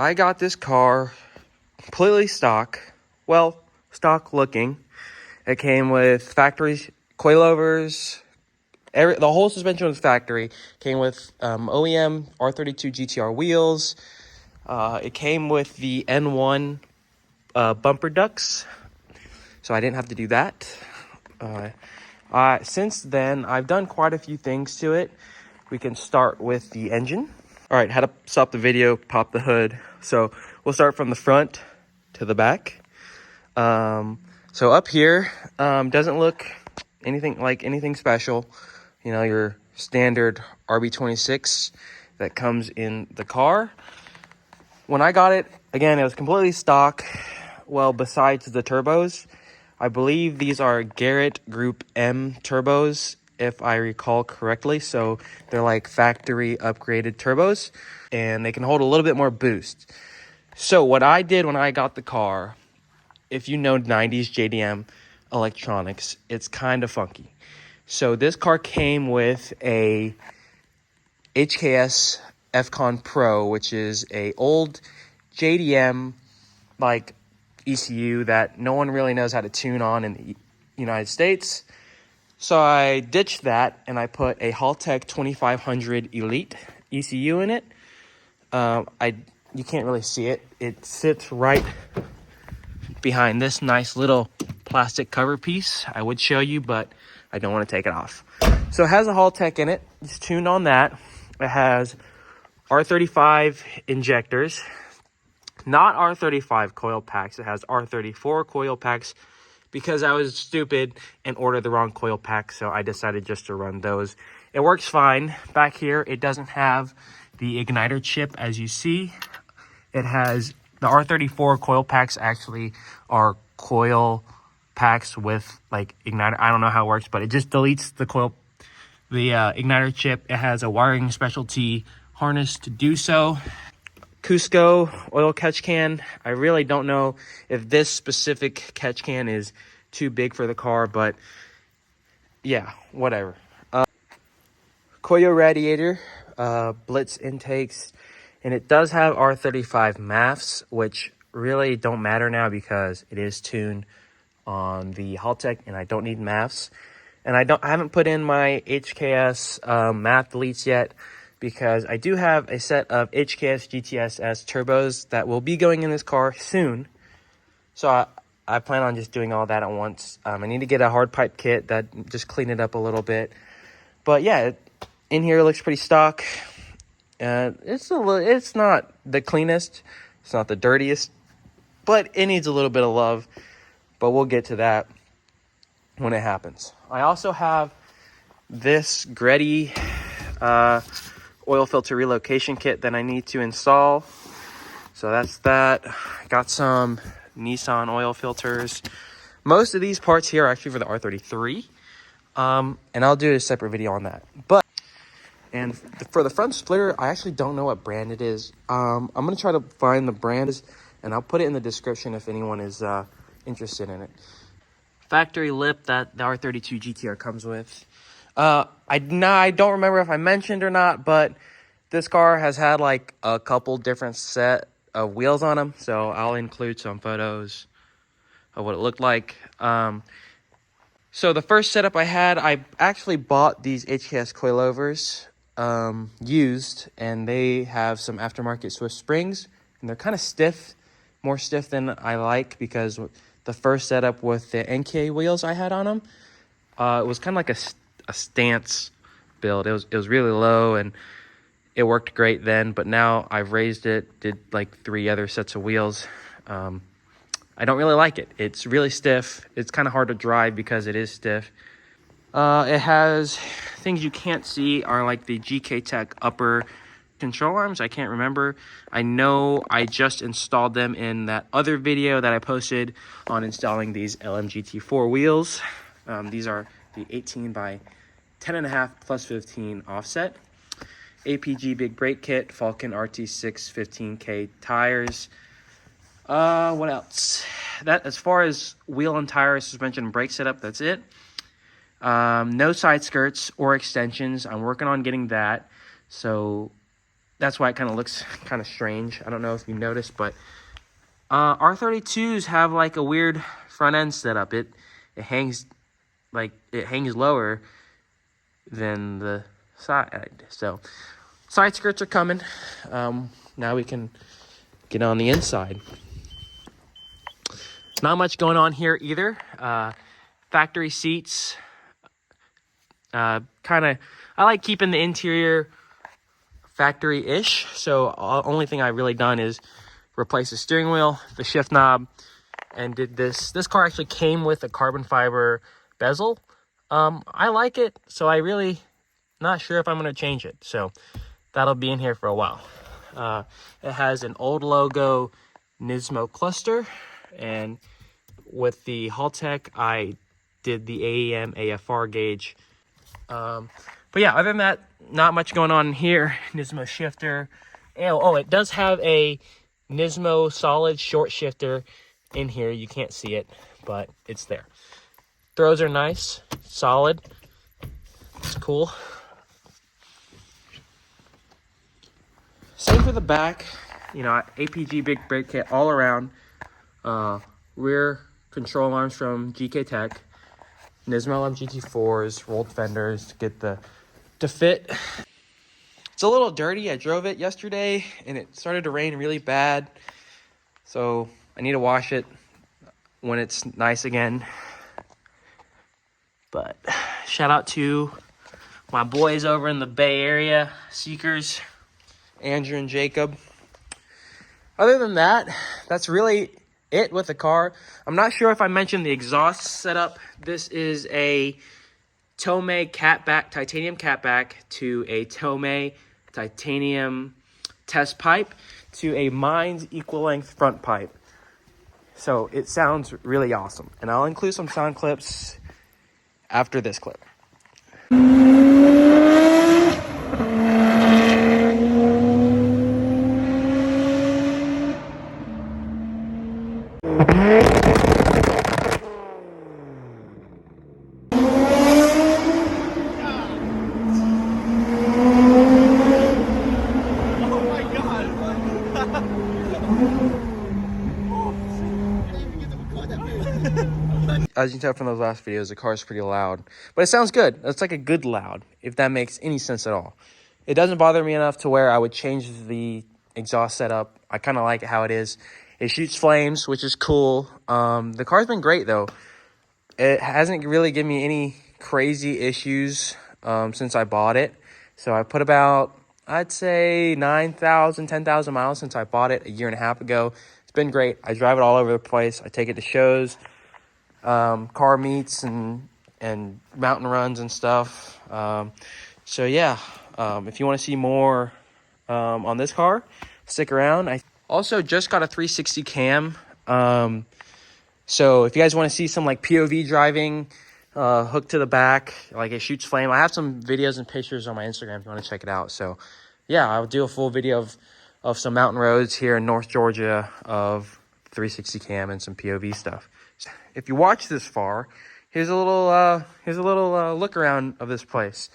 I got this car completely stock. Well, stock looking. It came with factory coilovers. The whole suspension was factory. Came with OEM R32 Gtr wheels. It came with the N1 bumper ducts, so I didn't have to do that. Since then, I've done quite a few things to it. We can start with the engine. All right, how to stop the video, pop the hood. So we'll start from the front to the back. So up here, doesn't look anything special. You know, your standard RB26 that comes in the car. When I got it, again, it was completely stock. Well, besides the turbos, I believe these are Garrett Group M turbos, if I recall correctly. So they're like factory upgraded turbos, and they can hold a little bit more boost. So what I did when I got the car, if you know 90s JDM electronics, it's kind of funky. So this car came with a HKS FCON Pro, which is a old JDM like ECU that no one really knows how to tune on in the United States. So I ditched that and I put a Haltech 2500 Elite ECU in it. You can't really see it. It sits right behind this nice little plastic cover piece. I would show you, but I don't want to take it off. So it has a Haltech in it. It's tuned on that. It has R35 injectors, not R35 coil packs. It has R34 coil packs because I was stupid and ordered the wrong coil pack, so I decided just to run those. It works fine. Back here, it doesn't have the igniter chip, as you see. It has the R34 coil packs actually are coil packs with like igniter. I don't know how it works, but it just deletes the igniter chip. It has a wiring specialty harness to do so. Cusco oil catch can. I really don't know if this specific catch can is too big for the car, but yeah, whatever. Koyo radiator, Blitz intakes, and it does have R35 MAFs, which really don't matter now because it is tuned on the Haltech, and I don't need MAFs. And I haven't put in my HKS MAF deletes yet because I do have a set of HKS GTSS turbos that will be going in this car soon. So I plan on just doing all that at once. I need to get a hard pipe kit that just clean it up a little bit. But yeah, in here it looks pretty stock. It's not the cleanest, it's not the dirtiest, but it needs a little bit of love. But we'll get to that when it happens. I also have this Gretty oil filter relocation kit that I need to install. So that's that. Got some Nissan oil filters. Most of these parts here are actually for the R33. And I'll do a separate video on that. And for the front splitter, I actually don't know what brand it is. I'm going to try to find the brand, and I'll put it in the description if anyone is interested in it. Factory lip that the R32 Gtr comes with. I don't remember if I mentioned or not, but this car has had like a couple different set of wheels on them, so I'll include some photos of what it looked like. So the first setup I had, I actually bought these HKS coilovers used, and they have some aftermarket Swiss springs, and they're kind of stiff, more stiff than I like, because the first setup with the NK wheels I had on them, it was kind of like a stance build. It was really low, and it worked great then, but now I've raised it, did like 3 other sets of wheels. I don't really like it. It's really stiff. It's kind of hard to drive because it is stiff. It has things you can't see are like the GK Tech upper control arms. I can't remember. I know I just installed them in that other video that I posted on installing these LMGT4 wheels. These are the 18 by 10.5 plus 15 offset. APG big brake kit, Falcon RT6 15K tires. What else? That, as far as wheel and tire, suspension, and brake setup, that's it. No side skirts or extensions. I'm working on getting that. So That's why it kind of looks kind of strange. I don't know if you noticed, but R32s have like a weird front end setup. It hangs lower than the side. So side skirts are coming. Now we can get on the inside. Not much going on here either. Factory seats. I like keeping the interior factory-ish. So only thing I've really done is replace the steering wheel, the shift knob, and did this. This car actually came with a carbon fiber bezel. I like it, so I really not sure if I'm going to change it. So that'll be in here for a while. It has an old logo Nismo cluster, and with the Haltech, I did the AEM AFR gauge. But yeah, other than that, not much going on here. Nismo shifter. Oh, it does have a Nismo solid short shifter in here. You can't see it, but it's there. Throws are nice, solid. It's cool. Same for the back. You know, APG big brake kit all around. Rear control arms from GK Tech. Nismo LMGT4s, rolled fenders to fit. It's a little dirty. I drove it yesterday and it started to rain really bad. So I need to wash it when it's nice again. But shout out to my boys over in the Bay Area, Seekers, Andrew and Jacob. Other than that, that's really it with the car. I'm not sure if I mentioned the exhaust setup. This is a Tomei catback, titanium catback to a Tomei titanium test pipe to a Mines equal length front pipe. So it sounds really awesome. And I'll include some sound clips after this clip. As you can tell from those last videos, the car is pretty loud. But it sounds good. It's like a good loud, if that makes any sense at all. It doesn't bother me enough to where I would change the exhaust setup. I kind of like it how it is. It shoots flames, which is cool. The car's been great, though. It hasn't really given me any crazy issues since I bought it. So I put about, I'd say, 9,000, 10,000 miles since I bought it a year and a half ago. It's been great. I drive it all over the place. I take it to shows, car meets, and mountain runs and stuff. So yeah, if you want to see more on this car, stick around. I also just got a 360 cam. So if you guys want to see some like POV driving, hooked to the back, like it shoots flame, I have some videos and pictures on my Instagram if you want to check it out. So yeah, I'll do a full video of some mountain roads here in North Georgia of 360 cam and some POV stuff. If you watch this far, here's a little look around of this place.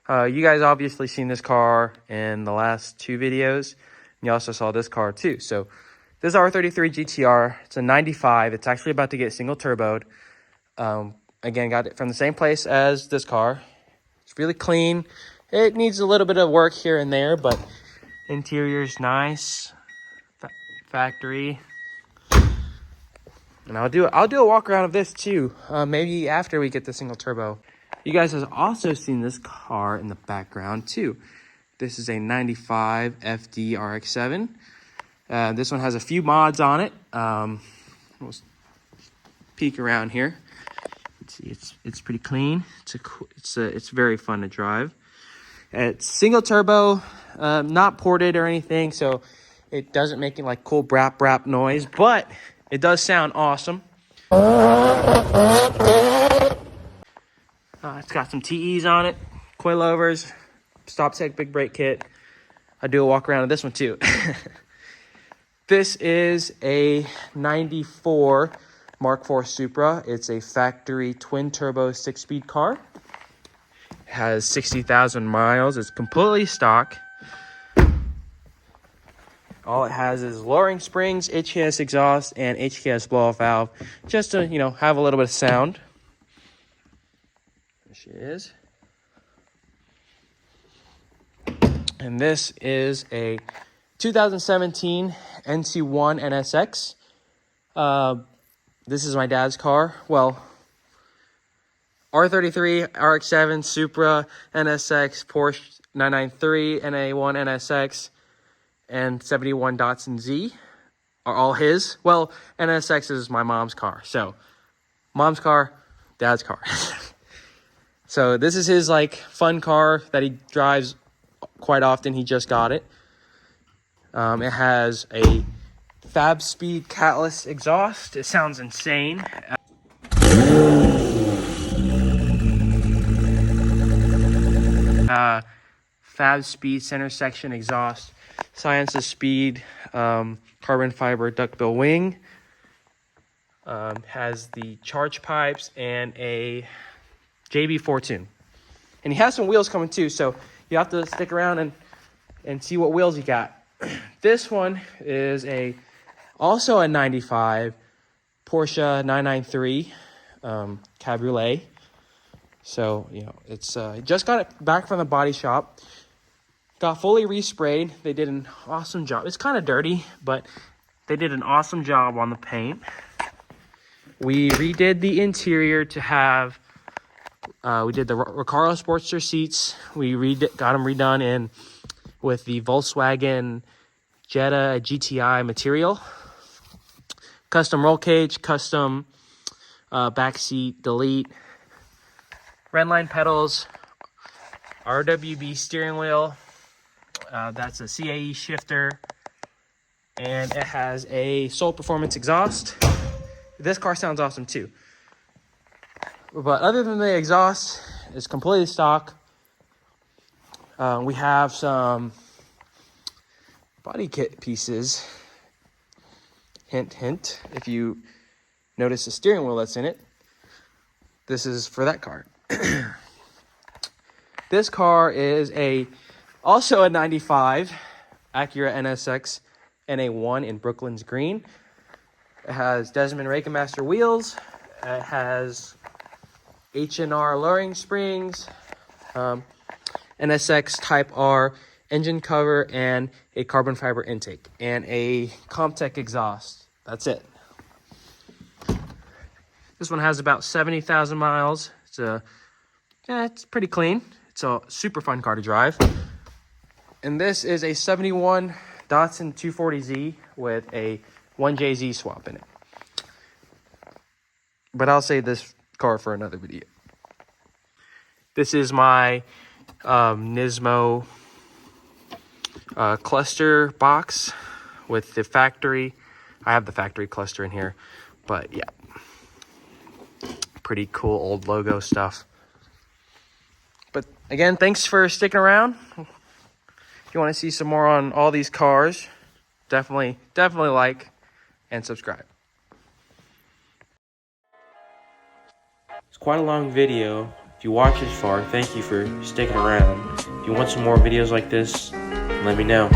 You guys obviously seen this car in the last 2 videos. And you also saw this car too. So this is R32 Gtr. It's a 95. It's actually about to get single turboed. Again, got it from the same place as this car. It's really clean. It needs a little bit of work here and there, but interior's nice. Factory. And I'll do a walk around of this too, maybe after we get the single turbo. You guys have also seen this car in the background too. This is a 95 FD RX-7. This one has a few mods on it. We'll peek around here. See, it's pretty clean. It's very fun to drive. It's single turbo, not ported or anything, so it doesn't make it like cool brap noise, but it does sound awesome. It's got some TEs on it, coilovers, stop tech big brake kit. I do a walk around of this one too. This is a 94 Mark IV Supra. It's a factory twin turbo 6-speed car. It has 60,000 miles. It's completely stock. All it has is lowering springs, HKS exhaust, and HKS blow-off valve, just to, you know, have a little bit of sound. There she is. And this is a 2017 NC1 NSX. This is my dad's car. Well, R33, RX-7, Supra, NSX, Porsche 993, NA1 NSX, and 71 Datsun Z are all his. Well, NSX is my mom's car. So, mom's car, dad's car. So, this is his, like, fun car that he drives quite often. He just got it. It has a Fab Speed catless exhaust. It sounds insane. Fab Speed center section exhaust, Science's Speed, carbon fiber duckbill wing, has the charge pipes and a JB4 tune. And he has some wheels coming too, so you have to stick around and see what wheels he got. This one is also a 95 Porsche 993 Cabriolet. So, you know, it's just got it back from the body shop. Got fully resprayed. They did an awesome job. It's kind of dirty, but they did an awesome job on the paint. We redid the interior to have, we did the Recaro Sportster seats. We got them redone in with the Volkswagen Jetta GTI material. Custom roll cage, custom back seat delete. Redline pedals, RWB steering wheel, that's a CAE shifter, and it has a Soul Performance exhaust. This car sounds awesome too. But other than the exhaust, it's completely stock. We have some body kit pieces. Hint, hint, if you notice the steering wheel that's in it, this is for that car. This car is also a 95 Acura NSX NA1 in Brooklyn's green. It has Desmond Rakemaster wheels. It has H&R lowering springs, NSX Type R engine cover, and a carbon fiber intake, and a Comtech exhaust. That's it. This one has about 70,000 miles. It's pretty clean. It's a super fun car to drive. And this is a 71 Datsun 240Z with a 1JZ swap in it. But I'll save this car for another video. This is my Nismo cluster box with the factory. I have the factory cluster in here, but yeah. Pretty cool old logo stuff. But again, thanks for sticking around. If you want to see some more on all these cars, definitely like and subscribe. It's quite a long video. If you watch this far, thank you for sticking around. If you want some more videos like this, let me know.